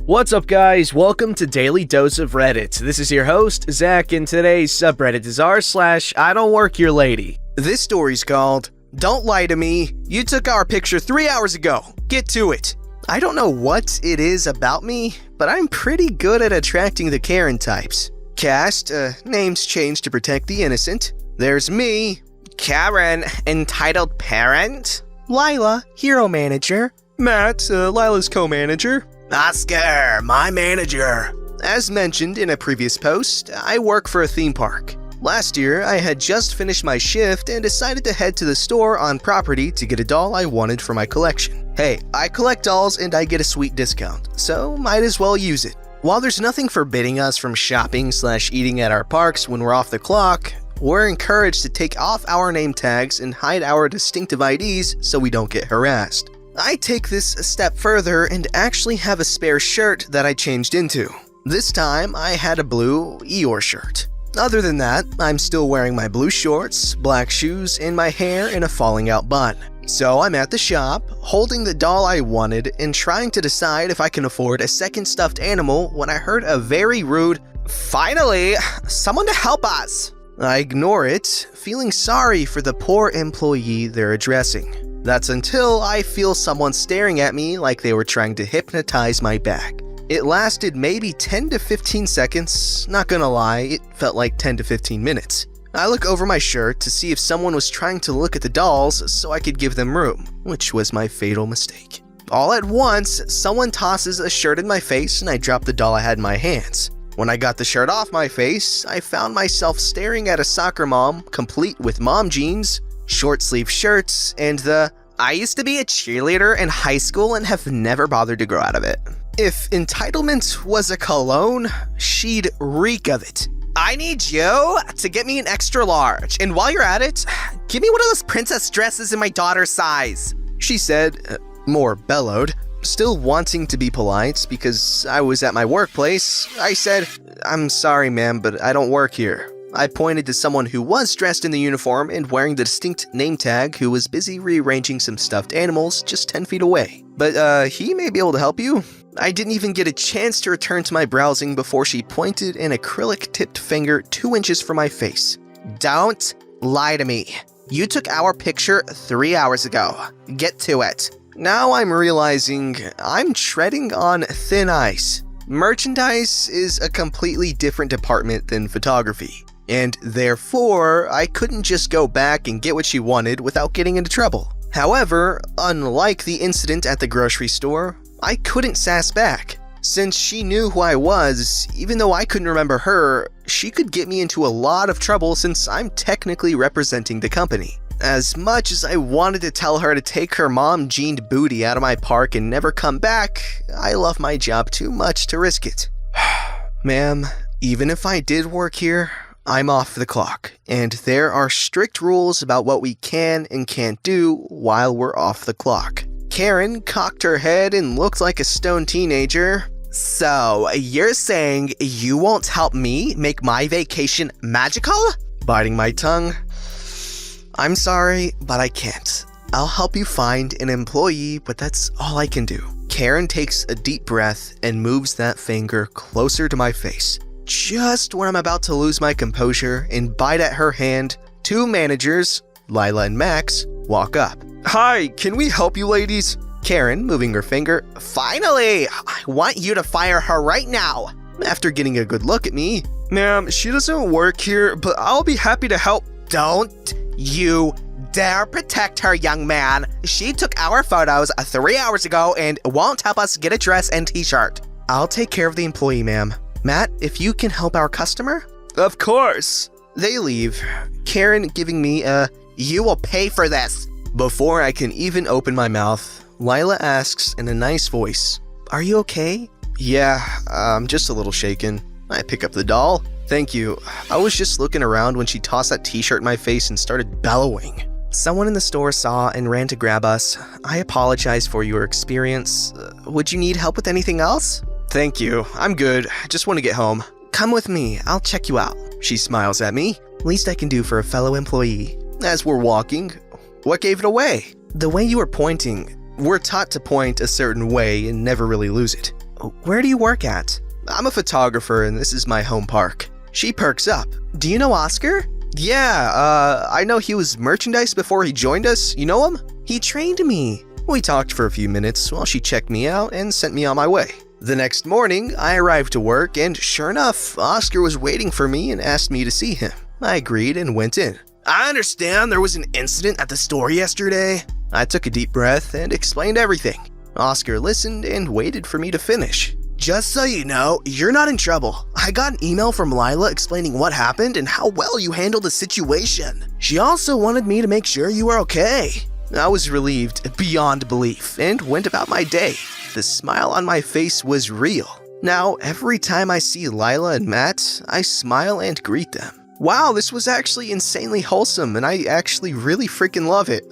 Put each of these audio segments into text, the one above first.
What's up, guys? Welcome to Daily Dose of Reddit. This is your host, Zach, and today's subreddit is r/IDontWorkHereLady. This story's called, "Don't Lie to Me, You Took Our Picture 3 hours ago. Get to it." I don't know what it is about me, but I'm pretty good at attracting the Karen types. Cast, names changed to protect the innocent. There's me, Karen, entitled parent. Lila, hero manager. Matt, Lila's co-manager. Oscar, my manager. As mentioned in a previous post, I work for a theme park. Last year, I had just finished my shift and decided to head to the store on property to get a doll I wanted for my collection. Hey, I collect dolls and I get a sweet discount, so might as well use it. While there's nothing forbidding us from shopping/eating at our parks when we're off the clock, we're encouraged to take off our name tags and hide our distinctive IDs so we don't get harassed. I take this a step further and actually have a spare shirt that I changed into. This time, I had a blue Eeyore shirt. Other than that, I'm still wearing my blue shorts, black shoes, and my hair in a falling out bun. So I'm at the shop, holding the doll I wanted and trying to decide if I can afford a second stuffed animal when I heard a very rude, "Finally, someone to help us." I ignore it, feeling sorry for the poor employee they're addressing. That's until I feel someone staring at me like they were trying to hypnotize my back. It lasted maybe 10 to 15 seconds, not gonna lie, it felt like 10 to 15 minutes. I look over my shirt to see if someone was trying to look at the dolls so I could give them room, which was my fatal mistake. All at once, someone tosses a shirt in my face and I drop the doll I had in my hands. When I got the shirt off my face, I found myself staring at a soccer mom, complete with mom jeans, short sleeve shirts, and the "I used to be a cheerleader in high school and have never bothered to grow out of it." If entitlement was a cologne, she'd reek of it. "I need you to get me an extra large, and while you're at it, give me one of those princess dresses in my daughter's size," she said, more bellowed. Still wanting to be polite because I was at my workplace, I said, "I'm sorry, ma'am, but I don't work here." I pointed to someone who was dressed in the uniform and wearing the distinct name tag who was busy rearranging some stuffed animals just 10 feet away. "But, he may be able to help you." I didn't even get a chance to return to my browsing before she pointed an acrylic-tipped finger 2 inches from my face. "Don't lie to me. You took our picture 3 hours ago. Get to it." Now I'm realizing I'm treading on thin ice. Merchandise is a completely different department than photography. And therefore, I couldn't just go back and get what she wanted without getting into trouble. However, unlike the incident at the grocery store, I couldn't sass back. Since she knew who I was, even though I couldn't remember her, she could get me into a lot of trouble since I'm technically representing the company. As much as I wanted to tell her to take her mom-jeaned booty out of my park and never come back, I love my job too much to risk it. Ma'am, even if I did work here, I'm off the clock, and there are strict rules about what we can and can't do while we're off the clock. Karen cocked her head and looked like a stone teenager. "So, you're saying you won't help me make my vacation magical?" Biting my tongue. "I'm sorry, but I can't. I'll help you find an employee, but that's all I can do." Karen takes a deep breath and moves that finger closer to my face. Just when I'm about to lose my composure and bite at her hand, 2 managers, Lila and Max, walk up. "Hi, can we help you ladies?" Karen, moving her finger. "Finally! I want you to fire her right now." After getting a good look at me, "Ma'am, she doesn't work here, but I'll be happy to help." "Don't you dare protect her, young man. She took our photos 3 hours ago and won't help us get a dress and t-shirt." "I'll take care of the employee, ma'am. Matt, if you can help our customer?" "Of course." They leave, Karen giving me a "you will pay for this." Before I can even open my mouth, Lila asks in a nice voice, "Are you okay?" "Yeah, I'm just a little shaken." I pick up the doll. "Thank you. I was just looking around when she tossed that t-shirt in my face and started bellowing." "Someone in the store saw and ran to grab us. I apologize for your experience. Would you need help with anything else?" "Thank you. I'm good. I just want to get home." "Come with me. I'll check you out." She smiles at me. "Least I can do for a fellow employee." As we're walking, "What gave it away?" "The way you were pointing. We're taught to point a certain way and never really lose it." Where do you work at? I'm a photographer and this is my home park. She perks up. Do you know Oscar? Yeah, I know he was merchandise before he joined us. You know him? He trained me. We talked for a few minutes while she checked me out and sent me on my way. The next morning, I arrived to work and sure enough, Oscar was waiting for me and asked me to see him. I agreed and went in. I understand there was an incident at the store yesterday. I took a deep breath and explained everything. Oscar listened and waited for me to finish. Just so you know, you're not in trouble. I got an email from Lila explaining what happened and how well you handled the situation. She also wanted me to make sure you were okay. I was relieved beyond belief and went about my day. The smile on my face was real. Now, every time I see Lila and Matt, I smile and greet them. Wow, this was actually insanely wholesome and I actually really freaking love it.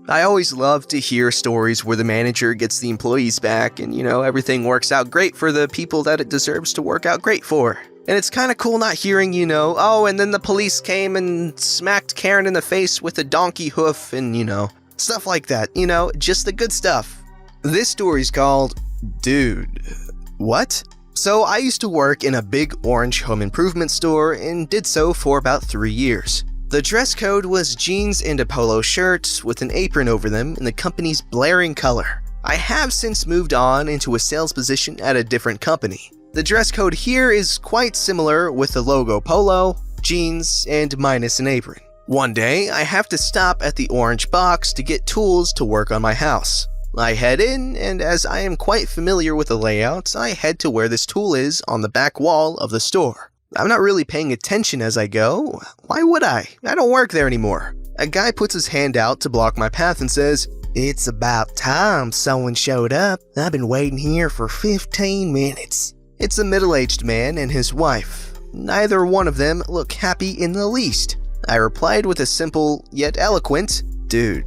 I always love to hear stories where the manager gets the employees back and, everything works out great for the people that it deserves to work out great for. And it's kind of cool not hearing, and then the police came and smacked Karen in the face with a donkey hoof and, stuff like that. Just the good stuff. This story's called, Dude, What? So I used to work in a big orange home improvement store and did so for about 3 years. The dress code was jeans and a polo shirt with an apron over them in the company's blaring color. I have since moved on into a sales position at a different company. The dress code here is quite similar with the logo polo, jeans, and minus an apron. One day, I have to stop at the orange box to get tools to work on my house. I head in, and as I am quite familiar with the layout, I head to where this tool is on the back wall of the store. I'm not really paying attention as I go. Why would I? I don't work there anymore. A guy puts his hand out to block my path and says, "It's about time someone showed up. I've been waiting here for 15 minutes. It's a middle-aged man and his wife. Neither one of them look happy in the least. I replied with a simple yet eloquent, "Dude,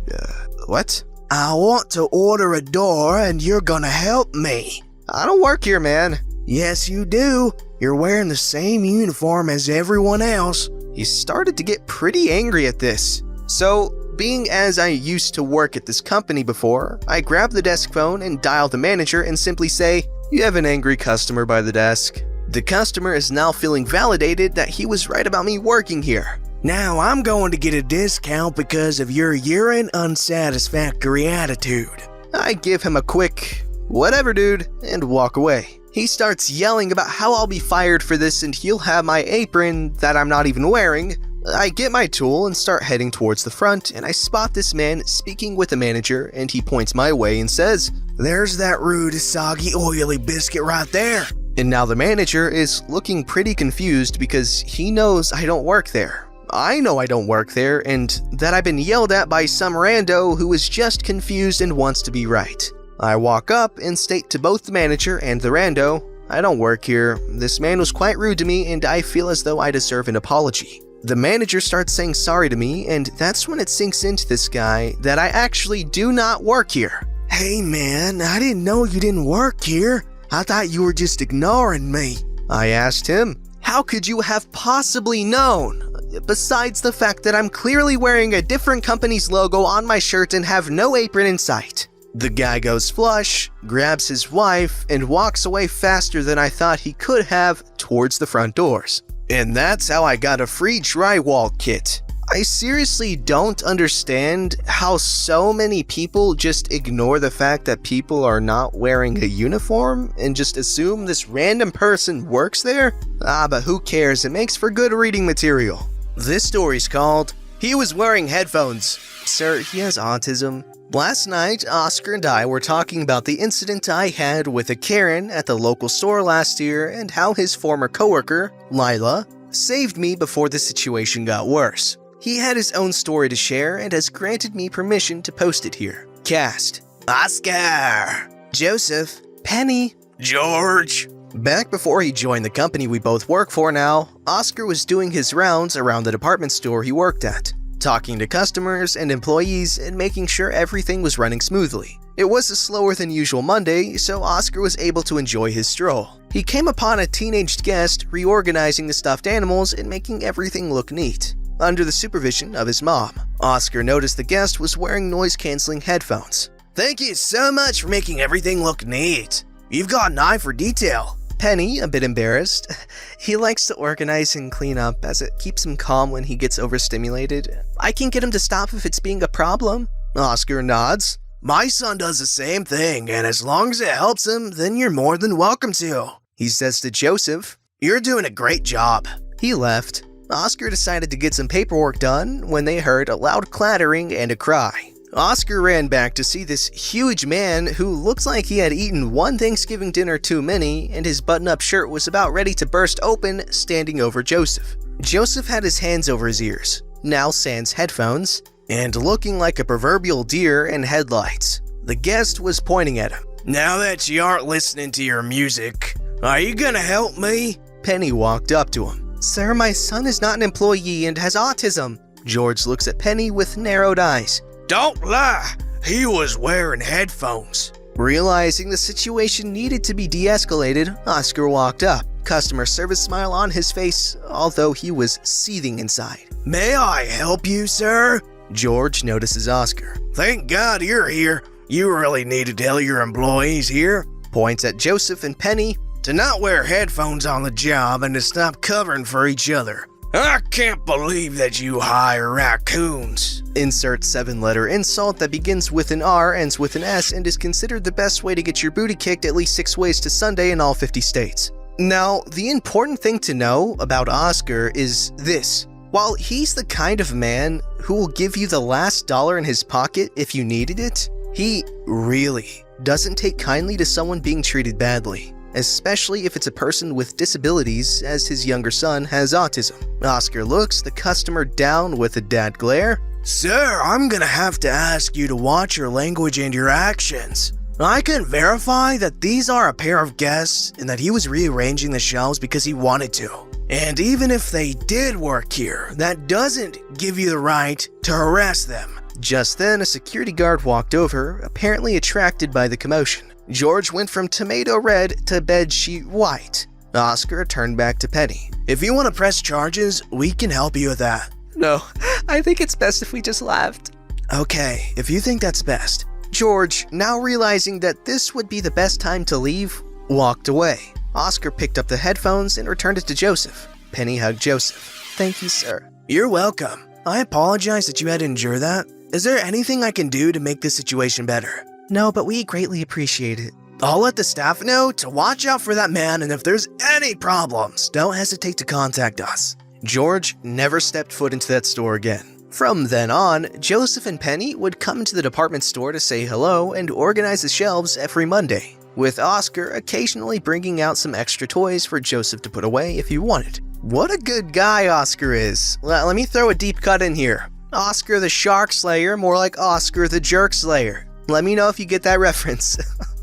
what?" "I want to order a door and you're gonna help me." "I don't work here, man." "Yes, you do. You're wearing the same uniform as everyone else." He started to get pretty angry at this. So, being as I used to work at this company before, I grab the desk phone and dial the manager and simply say, "You have an angry customer by the desk." The customer is now feeling validated that he was right about me working here. "Now I'm going to get a discount because of your urine unsatisfactory attitude." I give him a quick, "Whatever, dude," and walk away. He starts yelling about how I'll be fired for this and he'll have my apron that I'm not even wearing. I get my tool and start heading towards the front, and I spot this man speaking with the manager, and he points my way and says, "There's that rude, soggy, oily biscuit right there." And now the manager is looking pretty confused because he knows I don't work there. I know I don't work there, and that I've been yelled at by some rando who is just confused and wants to be right. I walk up and state to both the manager and the rando, "I don't work here. This man was quite rude to me and I feel as though I deserve an apology." The manager starts saying sorry to me, and that's when it sinks into this guy that I actually do not work here. "Hey man, I didn't know you didn't work here. I thought you were just ignoring me." I asked him, "How could you have possibly known? Besides the fact that I'm clearly wearing a different company's logo on my shirt and have no apron in sight." The guy goes flush, grabs his wife, and walks away faster than I thought he could have towards the front doors. And that's how I got a free drywall kit. I seriously don't understand how so many people just ignore the fact that people are not wearing a uniform and just assume this random person works there. But who cares? It makes for good reading material. This story's called, "He Was Wearing Headphones." Sir, he has autism. Last night, Oscar and I were talking about the incident I had with a Karen at the local store last year and how his former coworker, Lila, saved me before the situation got worse. He had his own story to share and has granted me permission to post it here. Cast: Oscar, Joseph, Penny, George. Back before he joined the company we both work for now, Oscar was doing his rounds around the department store he worked at, talking to customers and employees and making sure everything was running smoothly. It was a slower than usual Monday, so Oscar was able to enjoy his stroll. He came upon a teenaged guest reorganizing the stuffed animals and making everything look neat, under the supervision of his mom. Oscar noticed the guest was wearing noise-canceling headphones. "Thank you so much for making everything look neat. You've got an eye for detail. Penny, a bit embarrassed. He likes to organize and clean up as it keeps him calm when he gets overstimulated. I can get him to stop if it's being a problem. Oscar nods. My son does the same thing, and as long as it helps him, then you're more than welcome to. He says to Joseph. You're doing a great job. He left. Oscar decided to get some paperwork done when they heard a loud clattering and a cry. Oscar ran back to see this huge man who looks like he had eaten one Thanksgiving dinner too many, and his button-up shirt was about ready to burst open, standing over Joseph. Joseph had his hands over his ears, now sans headphones, and looking like a proverbial deer in headlights. The guest was pointing at him. Now that you aren't listening to your music, are you gonna help me? Penny walked up to him. Sir, my son is not an employee and has autism. George looks at Penny with narrowed eyes. Don't lie, he was wearing headphones. Realizing the situation needed to be de-escalated, Oscar walked up, customer service smile on his face, although he was seething inside. May I help you, sir? George notices Oscar. Thank God you're here. You really need to tell your employees here. Points at Joseph and Penny. To not wear headphones on the job and to stop covering for each other. I can't believe that you hire raccoons. Insert 7-letter insult that begins with an R, ends with an S, and is considered the best way to get your booty kicked at least 6 ways to Sunday in all 50 states. Now, the important thing to know about Oscar is this. While he's the kind of man who will give you the last dollar in his pocket if you needed it, he really doesn't take kindly to someone being treated badly, especially if it's a person with disabilities, as his younger son has autism. Oscar looks the customer down with a dad glare. Sir, I'm gonna have to ask you to watch your language and your actions. I can verify that these are a pair of guests and that he was rearranging the shelves because he wanted to. And even if they did work here, that doesn't give you the right to harass them. Just then, a security guard walked over, apparently attracted by the commotion. George went from tomato red to bedsheet white. Oscar turned back to Penny. If you want to press charges, we can help you with that. No, I think it's best if we just left. Okay, if you think that's best. George, now realizing that this would be the best time to leave, walked away. Oscar picked up the headphones and returned it to Joseph. Penny hugged Joseph. Thank you, sir. You're welcome. I apologize that you had to endure that. Is there anything I can do to make this situation better? No, but we greatly appreciate it. I'll let the staff know to watch out for that man, and if there's any problems, don't hesitate to contact us. George never stepped foot into that store again. From then on, Joseph and Penny would come to the department store to say hello and organize the shelves every Monday, with Oscar occasionally bringing out some extra toys for Joseph to put away if he wanted. What a good guy Oscar is. Let me throw a deep cut in here. Oscar the Shark Slayer, more like Oscar the Jerk Slayer. Let me know if you get that reference.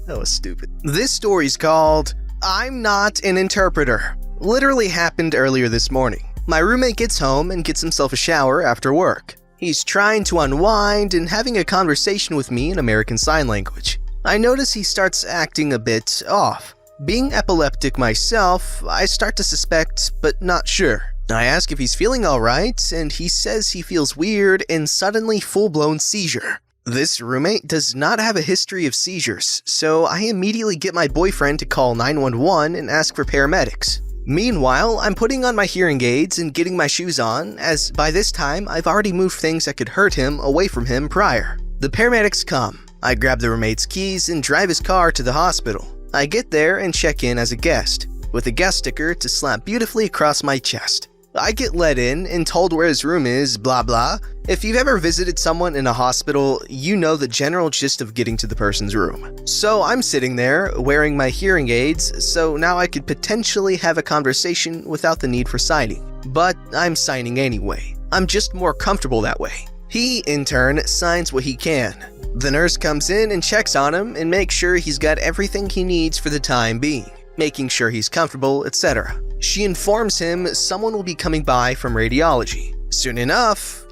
That was stupid. This story's called I'm Not an Interpreter. Literally happened earlier this morning. My roommate gets home and gets himself a shower after work. He's trying to unwind and having a conversation with me in American Sign Language. I notice he starts acting a bit off. Being epileptic myself, I start to suspect, but not sure. I ask if he's feeling alright, and he says he feels weird and suddenly full-blown seizure. This roommate does not have a history of seizures, so I immediately get my boyfriend to call 911 and ask for paramedics. Meanwhile, I'm putting on my hearing aids and getting my shoes on, as by this time I've already moved things that could hurt him away from him prior. The paramedics come. I grab the roommate's keys and drive his car to the hospital. I get there and check in as a guest, with a guest sticker to slap beautifully across my chest. I get let in and told where his room is, blah blah. If you've ever visited someone in a hospital, you know the general gist of getting to the person's room. So I'm sitting there, wearing my hearing aids, so now I could potentially have a conversation without the need for signing. But I'm signing anyway. I'm just more comfortable that way. He, in turn, signs what he can. The nurse comes in and checks on him and makes sure he's got everything he needs for the time being, making sure he's comfortable, etc. She informs him someone will be coming by from radiology. Soon enough,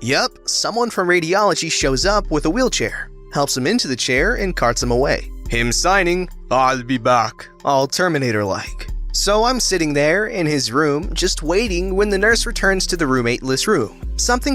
someone from radiology shows up with a wheelchair, helps him into the chair and carts him away. Him signing, "I'll be back," all Terminator-like. So I'm sitting there in his room, just waiting when the nurse returns to the roommate-less room. Something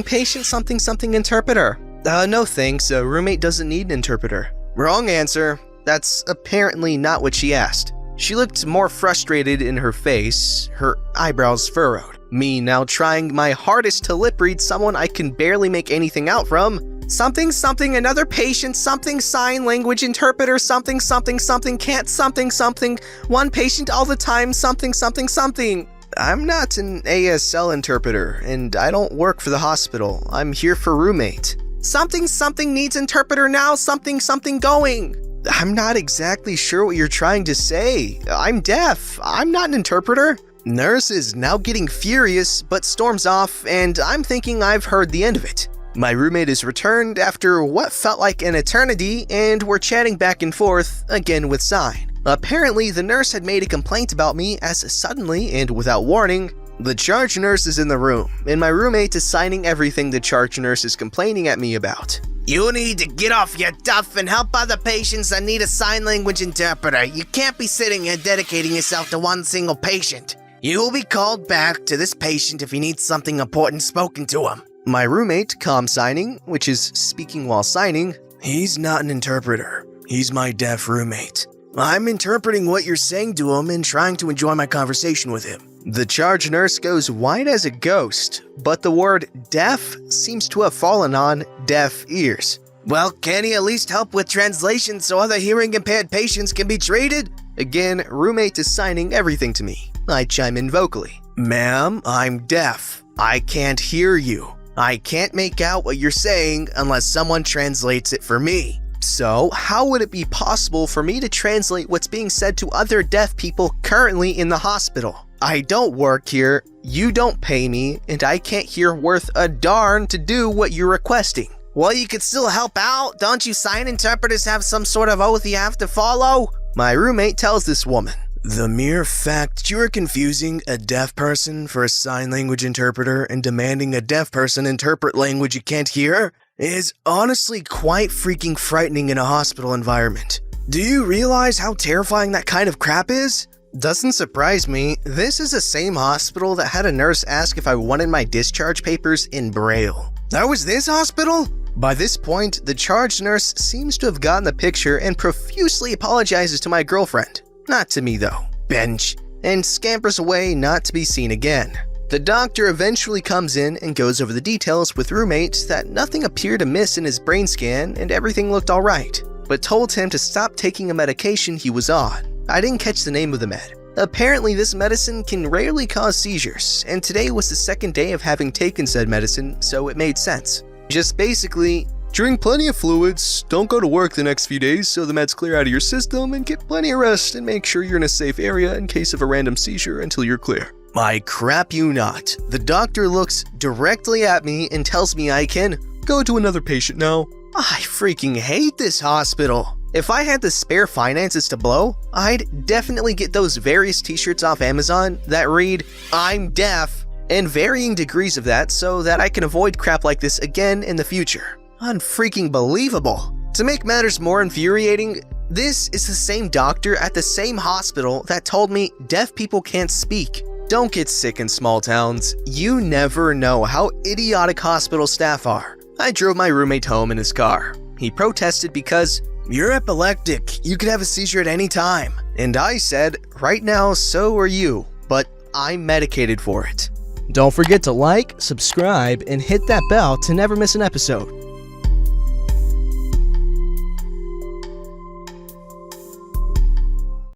patient something interpreter. No thanks, a roommate doesn't need an interpreter. Wrong answer. That's apparently not what she asked. She looked more frustrated in her face, her eyebrows furrowed. Me now trying my hardest to lip read someone I can barely make anything out from. Something something another patient something sign language interpreter something something something can't something something one patient all the time something something something. I'm not an ASL interpreter and I don't work for the hospital. I'm here for roommate. Something something needs interpreter now something something going. I'm not exactly sure what you're trying to say. I'm deaf. I'm not an interpreter. Nurse is now getting furious but storms off and I'm thinking I've heard the end of it. My roommate is returned after what felt like an eternity and we're chatting back and forth, again with sign. Apparently, the nurse had made a complaint about me as suddenly and without warning, the charge nurse is in the room and my roommate is signing everything the charge nurse is complaining at me about. You need to get off your duff and help other patients that need a sign language interpreter. You can't be sitting here dedicating yourself to one single patient. You will be called back to this patient if you need something important spoken to him. My roommate, calm signing, which is speaking while signing, he's not an interpreter. He's my deaf roommate. I'm interpreting what you're saying to him and trying to enjoy my conversation with him. The charge nurse goes white as a ghost, but the word deaf seems to have fallen on deaf ears. Well, can he at least help with translation so other hearing impaired patients can be treated? Again, roommate is signing everything to me. I chime in vocally. Ma'am, I'm deaf. I can't hear you. I can't make out what you're saying unless someone translates it for me. So, how would it be possible for me to translate what's being said to other deaf people currently in the hospital? I don't work here, you don't pay me, and I can't hear worth a darn to do what you're requesting. Well, you could still help out. Don't you sign interpreters have some sort of oath you have to follow? My roommate tells this woman. The mere fact that you are confusing a deaf person for a sign language interpreter and demanding a deaf person interpret language you can't hear is honestly quite freaking frightening in a hospital environment. Do you realize how terrifying that kind of crap is? Doesn't surprise me. This is the same hospital that had a nurse ask if I wanted my discharge papers in Braille. That was this hospital? By this point, the charge nurse seems to have gotten the picture and profusely apologizes to my girlfriend. Not to me though. Bench. And scampers away not to be seen again. The doctor eventually comes in and goes over the details with roommate that nothing appeared amiss in his brain scan and everything looked alright, but told him to stop taking a medication he was on. I didn't catch the name of the med. Apparently this medicine can rarely cause seizures, and today was the second day of having taken said medicine, so it made sense. Just basically, drink plenty of fluids, don't go to work the next few days so the meds clear out of your system, and get plenty of rest and make sure you're in a safe area in case of a random seizure until you're clear. I crap you not. The doctor looks directly at me and tells me I can go to another patient now. I freaking hate this hospital. If I had the spare finances to blow, I'd definitely get those various t-shirts off Amazon that read, I'm deaf, and varying degrees of that so that I can avoid crap like this again in the future. Unfreaking believable. To make matters more infuriating, this is the same doctor at the same hospital that told me deaf people can't speak. Don't get sick in small towns. You never know how idiotic hospital staff are. I drove my roommate home in his car. He protested because, you're epileptic, you could have a seizure at any time. And I said, right now so are you, but I'm medicated for it. Don't forget to like, subscribe, and hit that bell to never miss an episode.